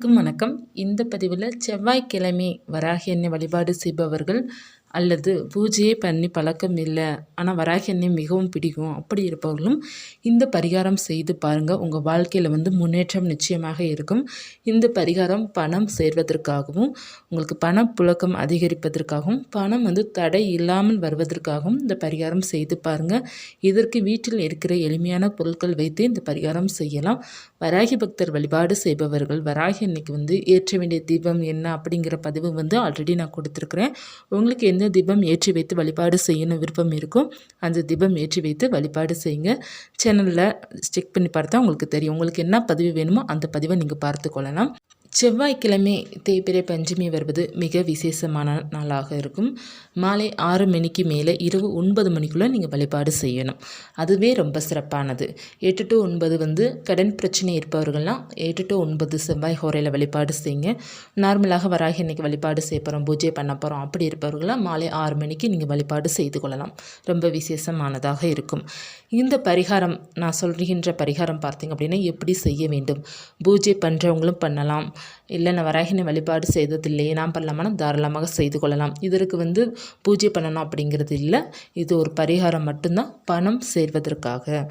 வணக்கம். இந்த பதிவில் செவ்வாய்க்கிழமை வராகி அன்னை வழிபாடு செய்பவர்கள் அல்லது பூஜையே பண்ணி பழக்கம் இல்லை, ஆனால் வராகி அன்னை மிகவும் பிடிக்கும் அப்படி இருப்பவர்களும் இந்த பரிகாரம் செய்து பாருங்கள். உங்கள் வாழ்க்கையில் முன்னேற்றம் நிச்சயமாக இருக்கும். இந்த பரிகாரம் பணம் சேர்வதற்காகவும், உங்களுக்கு பணப்புழக்கம் அதிகரிப்பதற்காகவும், பணம் தடை இல்லாமல் வருவதற்காகவும் இந்த பரிகாரம் செய்து பாருங்கள். இதற்கு வீட்டில் இருக்கிற எளிமையான பொருட்கள் வைத்து இந்த பரிகாரம் செய்யலாம். வராகி பக்தர் வழிபாடு செய்பவர்கள் வராகி அன்னைக்கு ஏற்ற வேண்டிய தீபம் என்ன அப்படிங்கிற பதிவு ஆல்ரெடி நான் கொடுத்துருக்குறேன். உங்களுக்கு எந்த தீபம் ஏற்றி வைத்து வழிபாடு செய்யணும் விருப்பம் இருக்கும், அந்த தீபம் ஏற்றி வைத்து வழிபாடு செய்யுங்க. சேனலில் செக் பண்ணி பார்த்தா உங்களுக்கு தெரியும். உங்களுக்கு என்ன பதிவு வேணுமோ அந்த பதிவை நீங்கள் பார்த்து கொள்ளலாம். செவ்வாய்க்கிழமை தேய்பிறை பஞ்சமி வருவது மிக விசேஷமான நாளாக இருக்கும். மாலை 6 மணிக்கு மேலே இரவு 9 மணிக்குள்ளே நீங்கள் வழிபாடு செய்யணும். அதுவே ரொம்ப சிறப்பானது. 8 to 9 கடன் பிரச்சனை இருப்பவர்கள்லாம் 8 to 9 செவ்வாய் ஹோரையில் வழிபாடு செய்யுங்க. நார்மலாக வராகி அன்னைக்கு வழிபாடு செய்ய போகிறோம், பூஜை பண்ண போகிறோம் அப்படி இருப்பவர்களாம் மாலை 6 மணிக்கு நீங்கள் வழிபாடு செய்து கொள்ளலாம். ரொம்ப விசேஷமானதாக இருக்கும். இந்த பரிகாரம் நான் சொல்கின்ற பரிகாரம் பார்த்திங்க அப்படின்னா எப்படி செய்ய வேண்டும், பூஜை பண்ணுறவங்களும் பண்ணலாம், இல்லை நான் வராகினை வழிபாடு செய்ததில்லையே நான் பண்ணலாமா, தாராளமாக செய்து கொள்ளலாம். இதற்கு பூஜை பண்ணணும் அப்படிங்கிறது இல்லை, இது ஒரு பரிகாரம் மட்டும்தான். பணம் சேர்வதற்காக,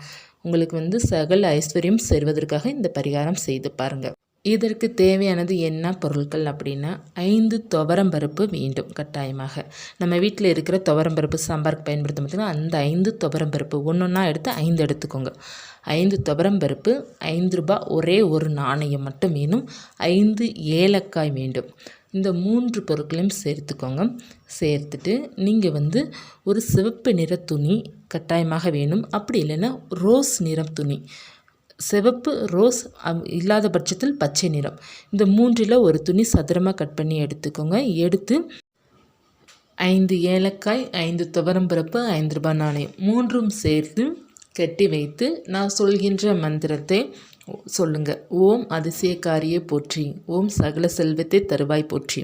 உங்களுக்கு சகல ஐஸ்வர்யம் சேர்வதற்காக இந்த பரிகாரம் செய்து பாருங்கள். இதற்கு தேவையானது என்ன பொருட்கள் அப்படின்னா 5 துவரம்பருப்பு வேண்டும் கட்டாயமாக. நம்ம வீட்டில் இருக்கிற துவரம்பருப்பு சாம்பாருக்கு பயன்படுத்த மட்டும் அந்த 5 துவரம்பருப்பு ஒன்றா எடுத்து 5 எடுத்துக்கோங்க. 5 துவரம்பருப்பு, 5 ரூபாய் ஒரே ஒரு நாணயம் மட்டும் வேணும், 5 ஏலக்காய் வேண்டும். இந்த 3 பொருட்களையும் சேர்த்துக்கோங்க. சேர்த்துட்டு நீங்கள் ஒரு சிவப்பு நிற துணி கட்டாயமாக வேணும். அப்படி இல்லைன்னா ரோஸ் நிறம் துணி, சிவப்பு ரோஸ் இல்லாத பட்சத்தில் பச்சை நிறம், இந்த 3ல் ஒரு துணி சதுரமாக கட் பண்ணி எடுத்துக்கோங்க. எடுத்து 5 ஏலக்காய், 5 துவரம்பருப்பு, 5 ரூபாய் நாணயம் 3ம் சேர்த்து கட்டி வைத்து நான் சொல்கின்ற மந்திரத்தை சொல்லுங்கள். ஓம் அதிசயக்காரியை போற்றி, ஓம் சகல செல்வத்தை தருவாய் போற்றி.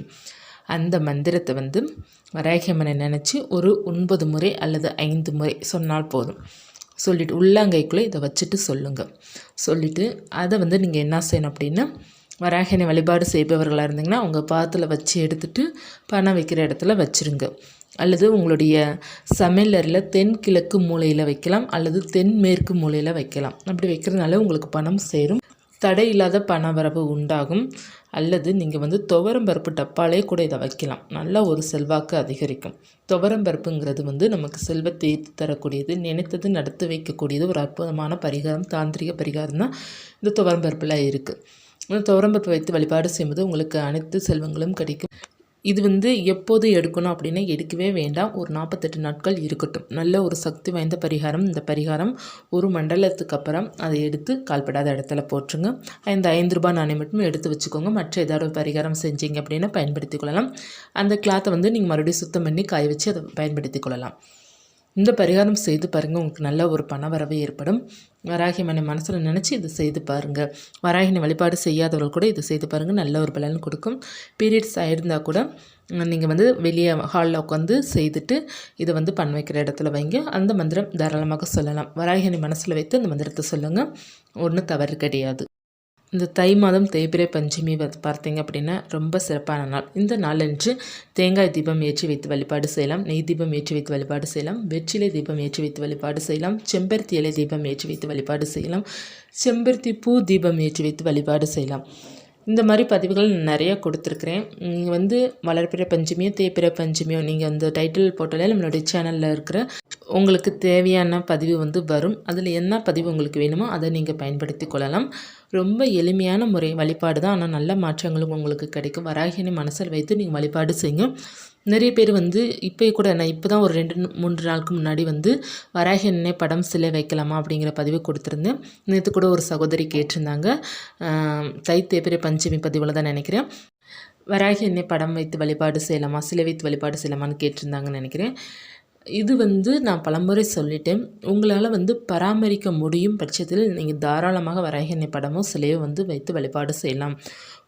அந்த மந்திரத்தை வராகி அம்மனை நினச்சி ஒரு 9 முறை அல்லது 5 முறை சொன்னால் போதும். சொல்லிவிட்டு உள்ளங்கைக்குள்ளே இதை வச்சுட்டு சொல்லுங்கள். சொல்லிவிட்டு அதை நீங்கள் என்ன செய்யணும் அப்படின்னா, வராகினை வழிபாடு செய்பவர்களாக இருந்தீங்கன்னா உங்கள் பாத்தில் வச்சு எடுத்துகிட்டு பணம் வைக்கிற இடத்துல வச்சுருங்க. அல்லது உங்களுடைய சமையலறையில் தென்கிழக்கு மூலையில் வைக்கலாம், அல்லது தென்மேற்கு மூலையில் வைக்கலாம். அப்படி வைக்கிறதுனால உங்களுக்கு பணம் சேரும், தடை இல்லாத பண வரவு உண்டாகும். அல்லது நீங்கள் துவரம்பருப்பு டப்பாலே கூட இதை வைக்கலாம், நல்ல ஒரு செல்வாக்கு அதிகரிக்கும். துவரம்பருப்புங்கிறது நமக்கு செல்வத்தை தரக்கூடியது, நினைத்தது நடத்தி வைக்கக்கூடியது, ஒரு அற்புதமான பரிகாரம், தாந்திரிக பரிகாரம் தான் இந்த துவரம்பருப்பில் இருக்குது. இந்த துவரம்பருப்பு வைத்து வழிபாடு செய்யும்போது உங்களுக்கு அனைத்து செல்வங்களும் கிடைக்கும். இது எப்போது எடுக்கணும் அப்படின்னா எடுக்கவே வேண்டாம், ஒரு 48 நாட்கள் இருக்கட்டும். நல்ல ஒரு சக்தி வாய்ந்த பரிகாரம். இந்த பரிகாரம் ஒரு மண்டலத்துக்கு அப்புறம் அதை எடுத்து கால்படாத இடத்துல போட்டுருங்க. இந்த 5 ரூபாய் நாணயம் மட்டும் எடுத்து வச்சுக்கோங்க. மற்ற ஏதாவது ஒரு பரிகாரம் செஞ்சீங்க அப்படின்னா பயன்படுத்தி கொள்ளலாம். அந்த கிளாத்தை நீங்கள் மறுபடியும் சுத்தம் பண்ணி காய வச்சு அதை பயன்படுத்தி கொள்ளலாம். இந்த பரிகாரம் செய்து பாருங்கள், உங்களுக்கு நல்ல ஒரு பணவரவு ஏற்படும். வராகி அம்மனை மனசில் நினச்சி இதை செய்து பாருங்கள். வராகினை வழிபாடு செய்யாதவர்கள் கூட இதை செய்து பாருங்கள், நல்ல ஒரு பலன் கொடுக்கும். பீரியட்ஸ் ஆகிருந்தால் கூட நீங்கள் வெளியே ஹாலில் உட்காந்து செய்துட்டு இதை பண்ண வைக்கிற இடத்துல வைங்க. அந்த மந்திரம் தாராளமாக சொல்லலாம். வராகினை மனசில் வைத்து அந்த மந்திரத்தை சொல்லுங்கள், ஒன்றும் தவறு கிடையாது. இந்த தை மாதம் தேய்பிறை பஞ்சமி பார்த்தீங்க அப்படின்னா ரொம்ப சிறப்பான நாள். இந்த நாளன்று தேங்காய் தீபம் ஏற்றி வைத்து வழிபாடு செய்யலாம், நெய் தீபம் ஏற்றி வைத்து வழிபாடு செய்யலாம், வெற்றிலை தீபம் ஏற்றி வைத்து வழிபாடு செய்யலாம், செம்பருத்தி இலை தீபம் ஏற்றி வைத்து வழிபாடு செய்யலாம், செம்பருத்தி பூ தீபம் ஏற்றி வைத்து வழிபாடு செய்யலாம். இந்த மாதிரி பதிவுகள் நிறையா கொடுத்துருக்குறேன். நீங்கள் வளர்பிறை பஞ்சமியோ தேய்பிறை பஞ்சமியோ நீங்கள் அந்த டைட்டில் போட்டாலே நம்மளுடைய சேனலில் இருக்கிற உங்களுக்கு தேவையான பதிவு வரும். அதில் என்ன பதிவு உங்களுக்கு வேணுமோ அதை நீங்கள் பயன்படுத்தி கொள்ளலாம். ரொம்ப எளிமையான முறை வழிபாடு தான், ஆனால் நல்ல மாற்றங்களும் உங்களுக்கு கிடைக்கும். வராகினை மனசில் வைத்து நீங்கள் வழிபாடு செய்யுங்க. நிறைய பேர் இப்போ கூட நான் இப்போ தான் ஒரு 2-3 நாளுக்கு முன்னாடி வராகி அன்னை படம் சிலை வைக்கலாமா அப்படிங்கிற பதிவு கொடுத்துருந்தேன். நேற்று கூட ஒரு சகோதரி கேட்டிருந்தாங்க, தேய்பிறை பஞ்சமி பதிவில் தான் நினைக்கிறேன், வராகி அன்னை படம் வைத்து வழிபாடு செய்யலாமா, சிலை வைத்து வழிபாடு செய்யலாமான்னு கேட்டிருந்தாங்கன்னு நினைக்கிறேன். இது நான் பலமுறை சொல்லிட்டேன். உங்களால் பராமரிக்க முடியும் பட்சத்தில் நீங்கள் தாராளமாக வராகி அன்னை படமோ சிலையோ வைத்து வழிபாடு செய்யலாம்.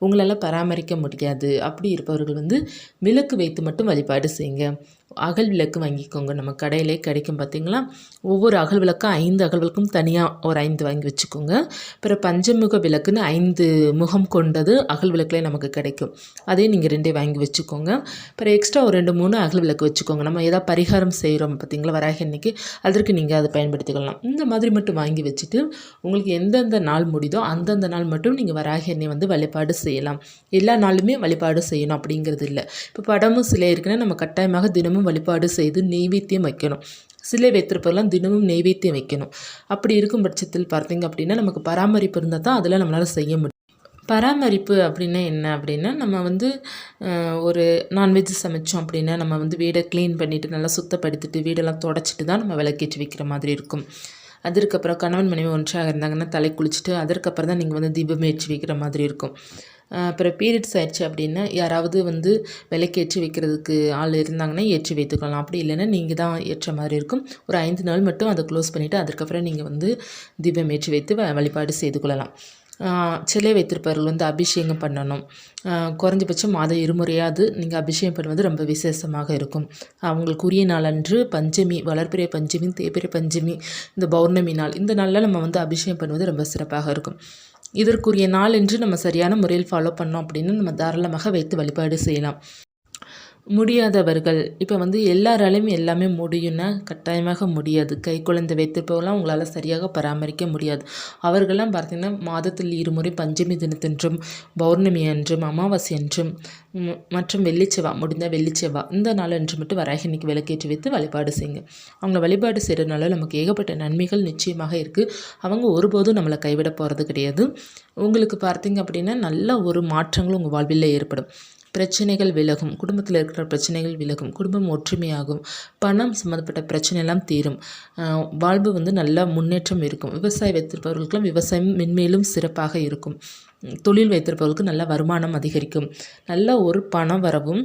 உங்களால் பராமரிக்க முடியாது அப்படி இருப்பவர்கள் விளக்கு வைத்து மட்டும் வழிபாடு செய்யுங்க. அகல் விளக்கு வாங்கிக்கோங்க. நம்ம கடையிலே கிடைக்கும் பார்த்தீங்களா? ஒவ்வொரு அகல் விளக்கும் 5 அகல் விளக்கும் தனியாக ஒரு 5 வாங்கி வச்சுக்கோங்க. அப்புறம் பஞ்சமுக விளக்குன்னு 5 முகம் கொண்டது அகல் விளக்குலேயே நமக்கு கிடைக்கும். அதையும் நீங்கள் 2 வாங்கி வச்சுக்கோங்க. அப்புறம் எக்ஸ்ட்ரா ஒரு 2, 3 அகல் விளக்கு வச்சுக்கோங்க. நம்ம ஏதாவது பரிகாரம் செய்கிறோம் பார்த்தீங்களா வராகி அன்னைக்கு, அதற்கு நீங்கள் அதை பயன்படுத்திக்கலாம். இந்த மாதிரி மட்டும் வாங்கி வச்சுட்டு உங்களுக்கு எந்தெந்த நாள் முடியுதோ அந்தந்த நாள் மட்டும் நீங்கள் வராகி அன்னை வந்து வழிபாடு செய்யலாம். எல்லா நாளுமே வழிபாடு செய்யணும் அப்படிங்கிறது இல்லை. இப்போ படமும் சிலை இருக்குன்னா நம்ம கட்டாயமாக தினமும் வழிபாடு செய்து நெய்வேத்தியம் வைக்கணும். சிலை வைத்திருப்பதெல்லாம் தினமும் நெய்வேத்தியம் வைக்கணும். அப்படி இருக்கும் பட்சத்தில் பார்த்தீங்க அப்படின்னா நமக்கு பராமரிப்பு இருந்தால் தான் அதில் நம்மளால் செய்ய முடியும். பராமரிப்பு அப்படின்னா என்ன அப்படின்னா, நம்ம வந்து ஒரு நான்வெஜ் சமைச்சோம் அப்படின்னா நம்ம வந்து வீடை க்ளீன் பண்ணிவிட்டு நல்லா சுத்தப்படுத்திட்டு வீடெல்லாம் தொடச்சிட்டு தான் நம்ம விளக்கேற்றி வைக்கிற மாதிரி இருக்கும். அதற்கப்புறம் கணவன் மனைவி ஒன்றாக இருந்தாங்கன்னா தலை குளிச்சுட்டு அதற்கப்புறம் தான் நீங்கள் வந்து தீபம் ஏற்றி வைக்கிற மாதிரி இருக்கும். அப்புறம் பீரியட்ஸ் ஆயிடுச்சு அப்படின்னா யாராவது வந்து விளக்கேற்றி வைக்கிறதுக்கு ஆள் இருந்தாங்கன்னா ஏற்றி வைத்துக்கலாம். அப்படி இல்லைன்னா நீங்கள் தான் ஏற்ற மாதிரி இருக்கும். ஒரு 5 நாள் மட்டும் அதை க்ளோஸ் பண்ணிவிட்டு அதற்கப்புறம் நீங்கள் வந்து தீபம் ஏற்றி வைத்து வழிபாடு செய்து கொள்ளலாம். சிலை வைத்திருப்பவர்கள் வந்து அபிஷேகம் பண்ணணும். குறைஞ்சபட்சம் மாதம் 2 முறையாவது நீங்கள் அபிஷேகம் பண்ணுவது ரொம்ப விசேஷமாக இருக்கும். அவங்களுக்குரிய நாளன்று பஞ்சமி, வளர்பிறை பஞ்சமி, தேய்பிறை பஞ்சமி, இந்த பௌர்ணமி நாள், இந்த நாளில் நம்ம வந்து அபிஷேகம் பண்ணுவது ரொம்ப சிறப்பாக இருக்கும். இதற்குரிய நாள் என்று நம்ம சரியான முறையில் ஃபாலோ பண்ணோம் அப்படின்னு நம்ம தாராளமாக வைத்து வழிபாடு செய்யலாம். முடியாதவர்கள் இப்போ வந்து எல்லாராலையும் எல்லாமே முடியும்னா கட்டாயமாக முடியாது. கை குழந்தை வைத்திருப்பவங்களாம் உங்களால் சரியாக பராமரிக்க முடியாது. அவர்கள்லாம் பார்த்திங்கன்னா மாதத்தில் 2 முறை பஞ்சமி தினத்தன்றும், பௌர்ணமி அன்றும், அமாவாசை அன்றும் மற்றும் வெள்ளிச்செவ்வாய், முடிந்தால் வெள்ளிச்செவ்வாய் இந்த நாள் அன்று மட்டும் வராகி அன்னைக்கு விளக்கேற்றி வைத்து வழிபாடு செய்யுங்க. அவங்கள வழிபாடு செய்கிறதுனால நமக்கு ஏகப்பட்ட நன்மைகள் நிச்சயமாக இருக்குது. அவங்க ஒருபோதும் நம்மளை கைவிட போகிறது கிடையாது. உங்களுக்கு பார்த்தீங்க அப்படின்னா நல்ல ஒரு மாற்றங்களும் உங்கள் வாழ்வில் ஏற்படும். பிரச்சனைகள் விலகும், குடும்பத்தில் இருக்கிற பிரச்சனைகள் விலகும், குடும்பம் ஒற்றுமையாகும், பணம் சம்மந்தப்பட்ட பிரச்சனையெல்லாம் தீரும், வாழ்வு வந்து நல்ல முன்னேற்றம் இருக்கும். விவசாயம் வைத்திருப்பவர்களுக்கெல்லாம் விவசாயம் மென்மேலும் சிறப்பாக இருக்கும். தொழில் வைத்திருப்பவர்களுக்கு நல்ல வருமானம் அதிகரிக்கும். நல்ல ஒரு பண வரவும்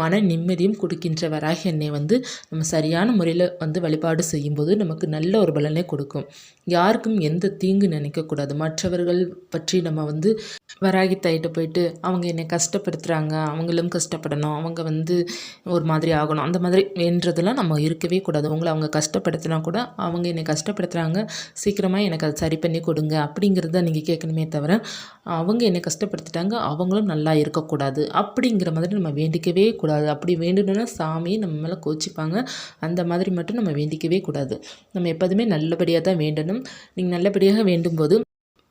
மன நிம்மதியும் கொடுக்கின்ற வராகி அன்னை வந்து நம்ம சரியான முறையில் வந்து வழிபாடு செய்யும்போது நமக்கு நல்ல ஒரு பலனை கொடுக்கும். யாருக்கும் எந்த தீங்கு நினைக்கக்கூடாது. மற்றவர்கள் பற்றி நம்ம வந்து வராகி தாயிட்ட போயிட்டு அவங்க என்னை கஷ்டப்படுத்துகிறாங்க, அவங்களும் கஷ்டப்படணும், அவங்க வந்து ஒரு மாதிரி ஆகணும், அந்த மாதிரி என்றதெல்லாம் நம்ம இருக்கவே கூடாது. உங்களை அவங்க கஷ்டப்படுத்தினா கூட அவங்க என்னை கஷ்டப்படுத்துகிறாங்க, சீக்கிரமாக எனக்கு அதை சரி பண்ணி கொடுங்க அப்படிங்கிறத நீங்கள் கேட்கணுமே தவிர அவங்க என்னை கஷ்டப்படுத்திட்டாங்க அவங்களும் நல்லா இருக்கக்கூடாது அப்படிங்கிற மாதிரி நம்ம வேண்டிக்கவே கூடாது. அப்படி வேண்டணும்னா சாமி நம்ம மேலே கோச்சிப்பாங்க. அந்த மாதிரி மட்டும் நம்ம வேண்டிக்கவே கூடாது. நம்ம எப்போதுமே நல்லபடியாக தான் வேண்டணும். நீங்கள் நல்லபடியாக வேண்டும்போது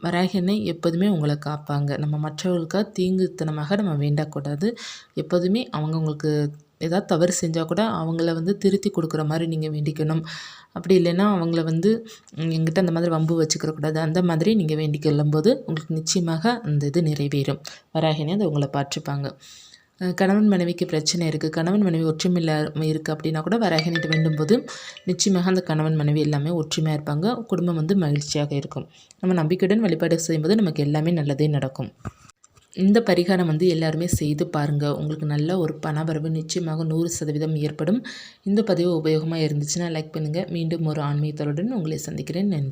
வராகி அன்னை எப்போதுமே உங்களை காப்பாங்க. நம்ம மற்றவர்களுக்காக தீங்குத்தனமாக நம்ம வேண்டக்கூடாது. எப்போதுமே அவங்க உங்களுக்கு ஏதாவது தவறு செஞ்சால் கூட அவங்கள வந்து திருத்தி கொடுக்குற மாதிரி நீங்கள் வேண்டிக்கணும். அப்படி இல்லைன்னா அவங்கள வந்து எங்கிட்ட அந்த மாதிரி வம்பு வச்சுக்கிறக்கூடாது. அந்த மாதிரி நீங்கள் வேண்டிக்கொள்ளும்போது உங்களுக்கு நிச்சயமாக அந்த இது நிறைவேறும். வராகி அன்னை அதை உங்களை பார்த்துப்பாங்க. கணவன் மனைவிக்கு பிரச்சனை இருக்குது, கணவன் மனைவி ஒற்றுமையில்லாமல் இருக்குது அப்படின்னா கூட வராகி அன்னைட்ட வேண்டும்போது நிச்சயமாக அந்த கணவன் மனைவி எல்லாமே ஒற்றுமையாக இருப்பாங்க. குடும்பம் வந்து மகிழ்ச்சியாக இருக்கும். நம்ம நம்பிக்கையுடன் வழிபாடு செய்யும்போது நமக்கு எல்லாமே நல்லதே நடக்கும். இந்த பரிகாரம் வந்து எல்லாருமே செய்து பாருங்கள். உங்களுக்கு நல்ல ஒரு பணவரவு நிச்சயமாக 100% ஏற்படும். இந்த பதிவு உபயோகமாக இருந்துச்சுன்னா லைக் பண்ணுங்கள். மீண்டும் ஒரு ஆன்மீகத்தலுடன் உங்களை சந்திக்கிறேன். நன்றி.